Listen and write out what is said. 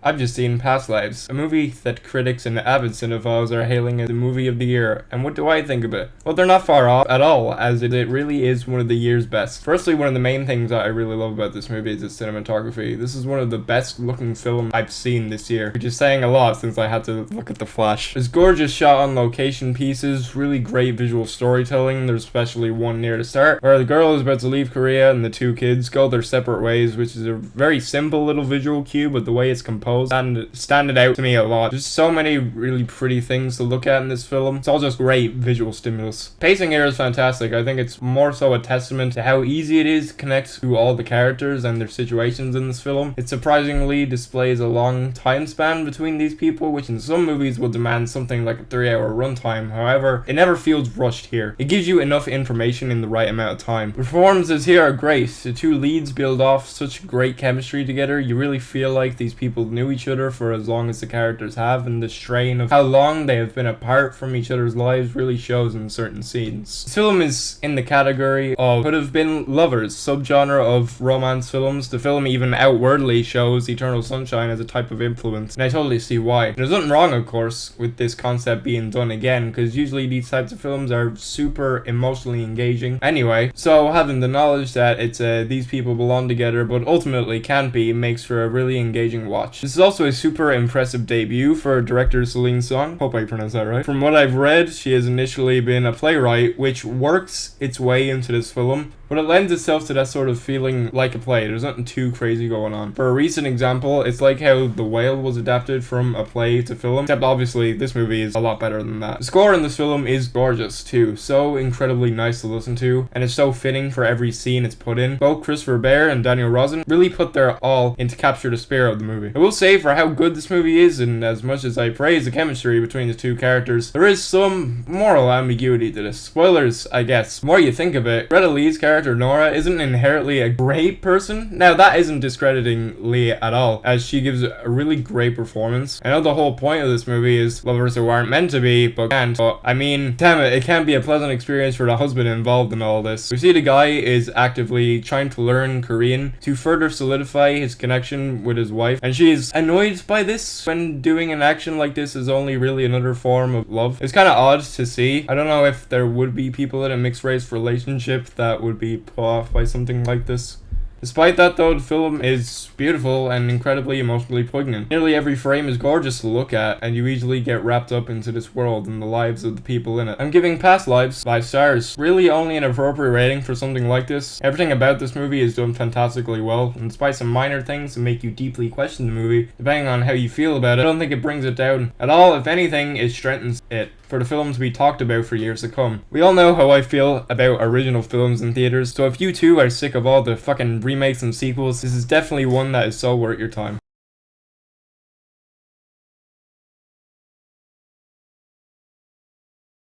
I've just seen Past Lives, a movie that critics and avid cinephiles are hailing as the movie of the year, and what do I think of it? Well, they're not far off at all, as it really is one of the year's best. Firstly, one of the main things that I really love about this movie is its cinematography. This is one of the best looking films I've seen this year, which is saying a lot since I had to look at the Flash. It's gorgeous shot on location pieces, really great visual storytelling. There's especially one near the start, where the girl is about to leave Korea and the two kids go their separate ways, which is a very simple little visual cue, but the way it's composed and standing out to me a lot. There's so many really pretty things to look at in this film. It's all just great visual stimulus. Pacing here is fantastic. I think it's more so a testament to how easy it is to connect to all the characters and their situations in this film. It surprisingly displays a long time span between these people, which in some movies will demand something like a 3-hour runtime. However, it never feels rushed here. It gives you enough information in the right amount of time. The performances here are great. The two leads build off such great chemistry together. You really feel like these people knew each other for as long as the characters have, and the strain of how long they have been apart from each other's lives really shows in certain scenes. This film is in the category of could have been lovers, subgenre of romance films. The film even outwardly shows Eternal Sunshine as a type of influence, and I totally see why. There's nothing wrong, of course, with this concept being done again, because usually these types of films are super emotionally engaging anyway. So having the knowledge that it's these people belong together but ultimately can't be makes for a really engaging watch. This is also a super impressive debut for director Celine Song. Hope I pronounced that right. From what I've read, she has initially been a playwright, which works its way into this film, but it lends itself to that sort of feeling like a play. There's nothing too crazy going on. For a recent example, it's like how The Whale was adapted from a play to film, except obviously this movie is a lot better than that. The score in this film is gorgeous too, so incredibly nice to listen to, and it's so fitting for every scene it's put in. Both Christopher Bear and Daniel Rosen really put their all in to capture the spirit of the movie. I will say, for how good this movie is, and as much as I praise the chemistry between the two characters, there is some moral ambiguity to this. Spoilers, I guess. The more you think of it, Greta Lee's character Nora isn't inherently a great person. Now, that isn't discrediting Lee at all, as she gives a really great performance. I know the whole point of this movie is lovers who aren't meant to be but can't, but I mean, damn it, it can't be a pleasant experience for the husband involved in all this. We see the guy is actively trying to learn Korean to further solidify his connection with his wife, and she is annoyed by this when doing an action like this is only really another form of love. It's kind of odd to see. I don't know if there would be people in a mixed race relationship that would be put off by something like this. Despite that though, the film is beautiful and incredibly emotionally poignant. Nearly every frame is gorgeous to look at, and you easily get wrapped up into this world and the lives of the people in it. I'm giving Past Lives 5 stars. Really only an appropriate rating for something like this. Everything about this movie is done fantastically well, and despite some minor things that make you deeply question the movie, depending on how you feel about it, I don't think it brings it down at all. If anything, it strengthens it for the films we talked about for years to come. We all know how I feel about original films in theaters, so if you too are sick of all the fucking remakes and sequels, this is definitely one that is so worth your time.